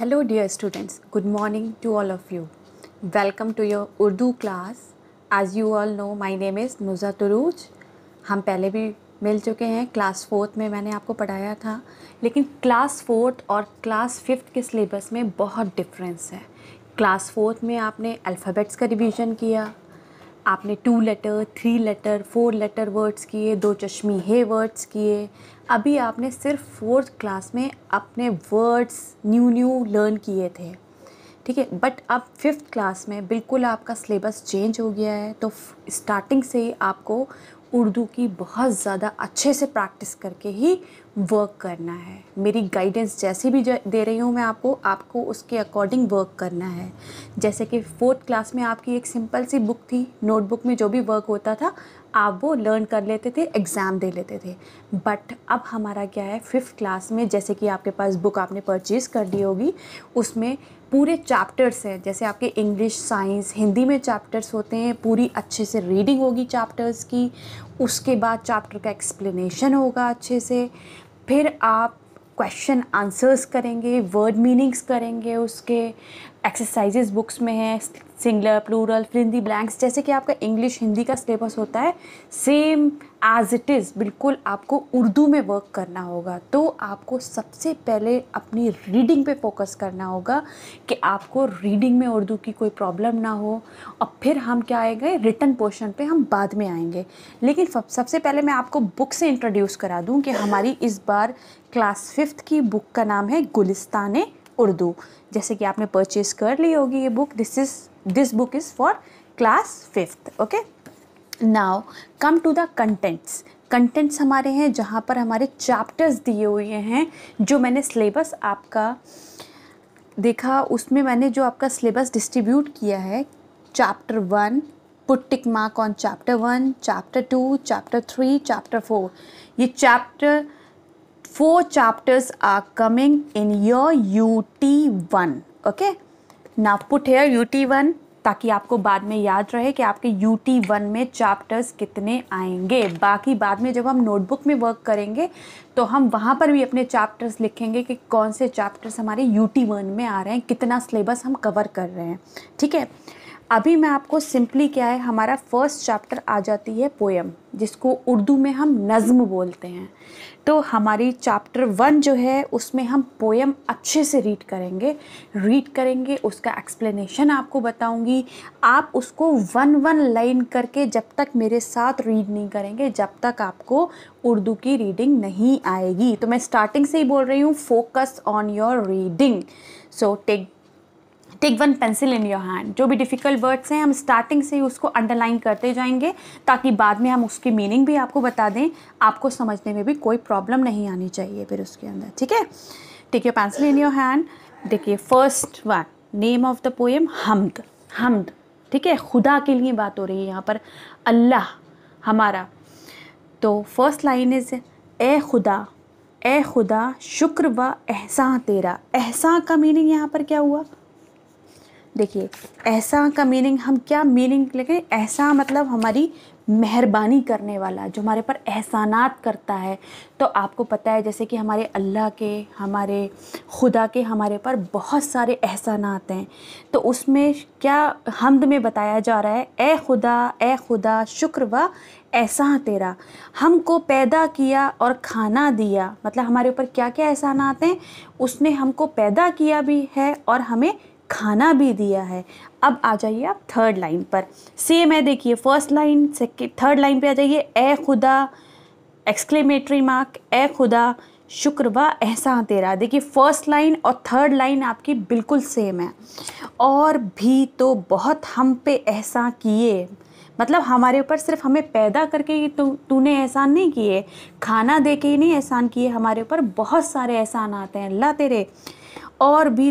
Hello dear students, good morning to all of you. Welcome to your Urdu class. As you all know, my name is नुज़रत उरूज. हम पहले भी मिल चुके हैं. Class 4th में मैंने आपको पढ़ाया था, लेकिन क्लास 4th और क्लास 5th के सिलेबस में बहुत डिफरेंस है. क्लास 4th में आपने अल्फ़ाबेट्स का रिवीजन किया, आपने 2 लेटर, 3 लेटर, 4 लेटर वर्ड्स किए, 2 चश्मी हे वर्ड्स किए. अभी आपने सिर्फ 4th क्लास में अपने वर्ड्स न्यू लर्न किए थे, ठीक है. बट अब 5th क्लास में बिल्कुल आपका सिलेबस चेंज हो गया है, तो स्टार्टिंग से ही आपको उर्दू की बहुत ज़्यादा अच्छे से प्रैक्टिस करके ही वर्क करना है. मेरी गाइडेंस जैसी भी दे रही हूँ मैं आपको उसके अकॉर्डिंग वर्क करना है. जैसे कि 4th क्लास में आपकी एक सिंपल सी बुक थी, नोटबुक में जो भी वर्क होता था आप वो लर्न कर लेते थे, एग्ज़ाम दे लेते थे. बट अब हमारा क्या है, 5th क्लास में जैसे कि आपके पास बुक आपने परचेज़ कर ली होगी, उसमें पूरे चैप्टर्स हैं. जैसे आपके इंग्लिश, साइंस, हिंदी में चैप्टर्स होते हैं, पूरी अच्छे से रीडिंग होगी चैप्टर्स की. उसके बाद चैप्टर का एक्सप्लेनेशन होगा अच्छे से. फिर आप क्वेश्चन आंसर्स करेंगे, वर्ड मीनिंग्स करेंगे, उसके एक्सरसाइजेस बुक्स में हैं, singular, plural, fill in the blanks. जैसे कि आपका इंग्लिश, हिंदी का सिलेबस होता है, सेम एज इट इज़ बिल्कुल आपको उर्दू में वर्क करना होगा. तो आपको सबसे पहले अपनी रीडिंग पे फोकस करना होगा कि आपको रीडिंग में उर्दू की कोई प्रॉब्लम ना हो. और फिर हम क्या आएंगे, रिटन पोर्शन पे हम बाद में आएंगे. लेकिन सबसे पहले मैं आपको बुक से इंट्रोड्यूस करा दूं कि हमारी इस बार क्लास 5th की बुक का नाम है गुलिस्तान उर्दू. जैसे कि आपने परचेज़ कर ली होगी ये book. This book is for class 5th. Okay, now come to the contents हमारे हैं जहाँ पर हमारे चैप्टर्स दिए हुए हैं. जो मैंने सिलेबस आपका देखा उसमें मैंने जो आपका सिलेबस डिस्ट्रीब्यूट किया है, chapter 1 put tick mark on chapter 1, chapter 2, chapter 3, chapter 4. ये 4 chapters are coming in your UT1. okay, now put here UT1 ताकि आपको बाद में याद रहे कि आपके UT1 में चैप्टर्स कितने आएंगे. बाकी बाद में जब हम नोटबुक में वर्क करेंगे तो हम वहाँ पर भी अपने चैप्टर्स लिखेंगे कि कौन से चैप्टर्स हमारे UT1 में आ रहे हैं, कितना सिलेबस हम कवर कर रहे हैं, ठीक है. अभी मैं आपको सिंपली क्या है, हमारा फर्स्ट चैप्टर आ जाती है पोएम, जिसको उर्दू में हम नज़्म बोलते हैं. तो हमारी चैप्टर 1 जो है उसमें हम पोएम अच्छे से रीड करेंगे, उसका एक्सप्लेनेशन आपको बताऊंगी. आप उसको 1 लाइन करके जब तक मेरे साथ रीड नहीं करेंगे, जब तक आपको उर्दू की रीडिंग नहीं आएगी. तो मैं स्टार्टिंग से ही बोल रही हूँ, focus on your reading. So take 1 pencil in your hand. जो भी डिफ़िकल्ट वर्ड्स हैं हम स्टार्टिंग से ही उसको अंडरलाइन करते जाएंगे, ताकि बाद में हम उसकी मीनिंग भी आपको बता दें. आपको समझने में भी कोई प्रॉब्लम नहीं आनी चाहिए फिर उसके अंदर, ठीक है. Take your pencil in your hand. देखिए first one, name of the poem Hamd, ठीक है. खुदा के लिए बात हो रही है यहाँ पर, अल्लाह हमारा. तो फर्स्ट लाइन इज़ ए खुदा शुक्र व एहसान तेरा. एहसान का मीनिंग यहाँ पर क्या हुआ, देखिए एहसान का मीनिंग हम क्या मीनिंग लेंगे. एहसान मतलब हमारी मेहरबानी करने वाला, जो हमारे पर एहसानात करता है. तो आपको पता है जैसे कि हमारे अल्लाह के, हमारे खुदा के हमारे पर बहुत सारे एहसानात हैं. तो उसमें क्या हम्द में बताया जा रहा है, ए खुदा शुक्र व एहसान तेरा. हमको पैदा किया और खाना दिया, मतलब हमारे ऊपर क्या क्या एहसानात हैं. उसने हमको पैदा किया भी है और हमें खाना भी दिया है. अब आ जाइए आप थर्ड लाइन पर. सेम है, देखिए फर्स्ट लाइन से थर्ड लाइन पे आ जाइए. ए खुदा एक्सक्लेमेटरी मार्क, ए खुदा शुक्र व एहसान तेरा. देखिए फर्स्ट लाइन और थर्ड लाइन आपकी बिल्कुल सेम है. और भी तो बहुत हम पे एहसान किए, मतलब हमारे ऊपर सिर्फ हमें पैदा करके ही तूने एहसान नहीं किए, खाना दे के ही नहीं एहसान किए, हमारे ऊपर बहुत सारे एहसान आते हैं अल्लाह तेरे. और भी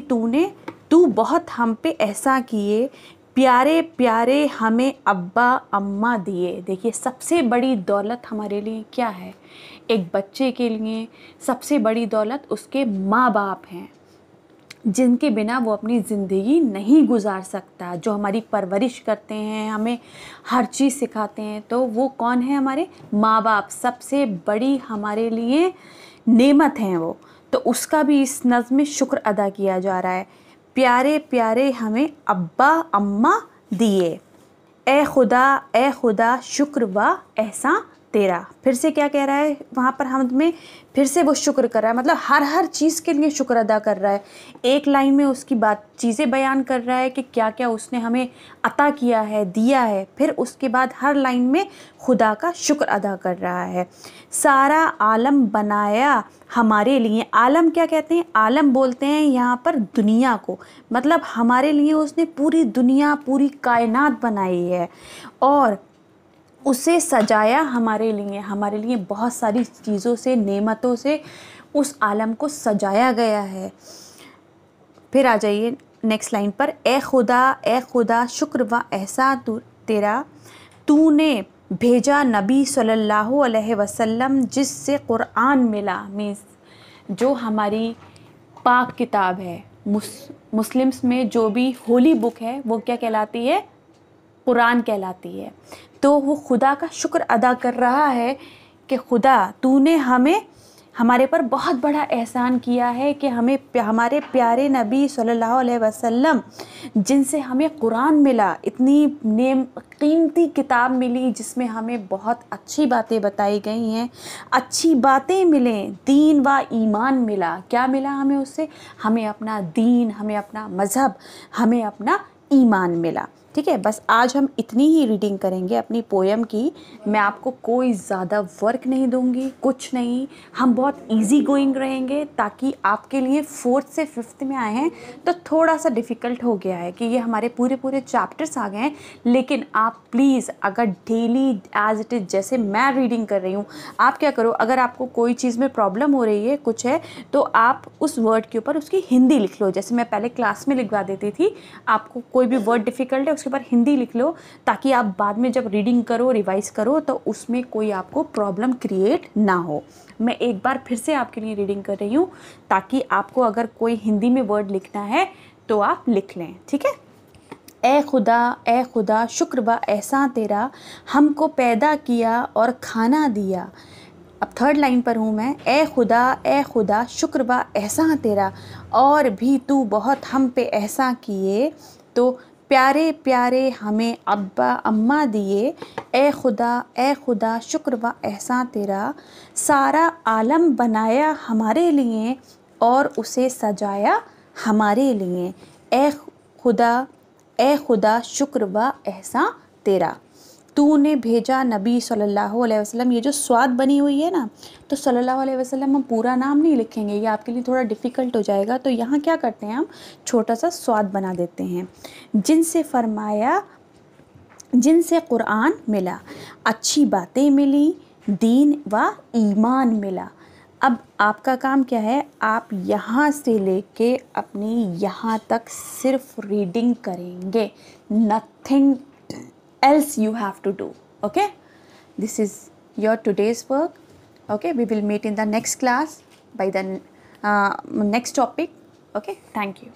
तू बहुत हम पे एहसान किए, प्यारे प्यारे हमें अब्बा अम्मा दिए. देखिए सबसे बड़ी दौलत हमारे लिए क्या है, एक बच्चे के लिए सबसे बड़ी दौलत उसके माँ बाप हैं, जिनके बिना वो अपनी ज़िंदगी नहीं गुजार सकता, जो हमारी परवरिश करते हैं, हमें हर चीज़ सिखाते हैं. तो वो कौन है, हमारे माँ बाप. सबसे बड़ी हमारे लिए नेमत हैं वो. तो उसका भी इस नज़्म में शुक्र अदा किया जा रहा है। प्यारे प्यारे हमें अब्बा अम्मा दिए, ए खुदा शुक्र व एहसान तेरा। फिर से क्या कह रहा है वहाँ पर हमद में, फिर से वो शुक्र कर रहा है, मतलब हर चीज़ के लिए शुक्र अदा कर रहा है। एक लाइन में उसकी बात चीज़ें बयान कर रहा है कि क्या क्या उसने हमें अता किया है, दिया है, फिर उसके बाद हर लाइन में खुदा का शुक्र अदा कर रहा है। सारा आलम बनाया हमारे लिए, आलम क्या कहते हैं, आलम बोलते हैं यहाँ पर दुनिया को, मतलब हमारे लिए उसने पूरी दुनिया पूरी कायनात बनाई है और उसे सजाया हमारे लिए बहुत सारी चीज़ों से, नेमतों से उस आलम को सजाया गया है। फिर आ जाइए नेक्स्ट लाइन पर, ए खुदा शुक्र व एहसान तेरा, तूने भेजा नबी सल्लल्लाहु अलैहि वसल्लम जिससे कुरान मिला। मीन्स जो हमारी पाक किताब है, मुस्लिम्स में जो भी होली बुक है वो क्या कहलाती है, कुरान कहलाती है। तो वो खुदा का शुक्र अदा कर रहा है कि खुदा तूने हमारे पर बहुत बड़ा एहसान किया है कि हमारे प्यारे नबी सल्लल्लाहु अलैहि वसल्लम जिनसे हमें कुरान मिला, इतनी कीमती किताब मिली जिसमें हमें बहुत अच्छी बातें बताई गई हैं, अच्छी बातें मिलें, दीन व ईमान मिला। क्या मिला हमें उससे, हमें अपना दीन, हमें अपना मज़हब, हमें अपना ईमान मिला। ठीक है, बस आज हम इतनी ही रीडिंग करेंगे अपनी पोएम की। मैं आपको कोई ज़्यादा वर्क नहीं दूंगी, कुछ नहीं, हम बहुत इजी गोइंग रहेंगे ताकि आपके लिए 4th से 5th में आए हैं तो थोड़ा सा डिफ़िकल्ट हो गया है कि ये हमारे पूरे चैप्टर्स आ गए हैं। लेकिन आप प्लीज़ अगर डेली एज इट इज़ जैसे मैं रीडिंग कर रही हूँ, आप क्या करो, अगर आपको कोई चीज़ में प्रॉब्लम हो रही है, कुछ है, तो आप उस वर्ड के ऊपर उसकी हिंदी लिख लो। जैसे मैं पहले क्लास में लिखवा देती थी, आपको कोई भी वर्ड डिफ़िकल्ट है उसके ऊपर हिंदी लिख लो ताकि आप बाद में जब रीडिंग करो, रिवाइज करो, तो उसमें कोई आपको प्रॉब्लम क्रिएट ना हो। मैं एक बार फिर से आपके लिए रीडिंग कर रही हूँ ताकि आपको अगर कोई हिंदी में वर्ड लिखना है तो आप लिख लें। ठीक है, ए खुदा शुक्र व एहसान तेरा, हमको पैदा किया और खाना दिया। अब 3rd लाइन पर हूँ मैं, ए खुदा शुक्र व एहसान तेरा, और भी तू बहुत हम पे एहसान किए, तो प्यारे प्यारे हमें अब्बा अम्मा दिए। ए खुदा शुक्र व एहसान तेरा, सारा आलम बनाया हमारे लिए और उसे सजाया हमारे लिए। ए खुदा शुक्र व एहसान तेरा, तूने भेजा नबी सल्लल्लाहु अलैहि वसल्लम। ये जो स्वाद बनी हुई है ना, तो सल्लल्लाहु अलैहि वसल्लम हम पूरा नाम नहीं लिखेंगे, ये आपके लिए थोड़ा डिफ़िकल्ट हो जाएगा। तो यहाँ क्या करते हैं, हम छोटा सा स्वाद बना देते हैं। जिनसे कुरान मिला, अच्छी बातें मिली, दीन व ईमान मिला। अब आपका काम क्या है, आप यहाँ से लेके अपनी यहाँ तक सिर्फ रीडिंग करेंगे, nothing else you have to do. Okay, this is your today's work. Okay, we will meet in the next class by the next topic. Okay, thank you.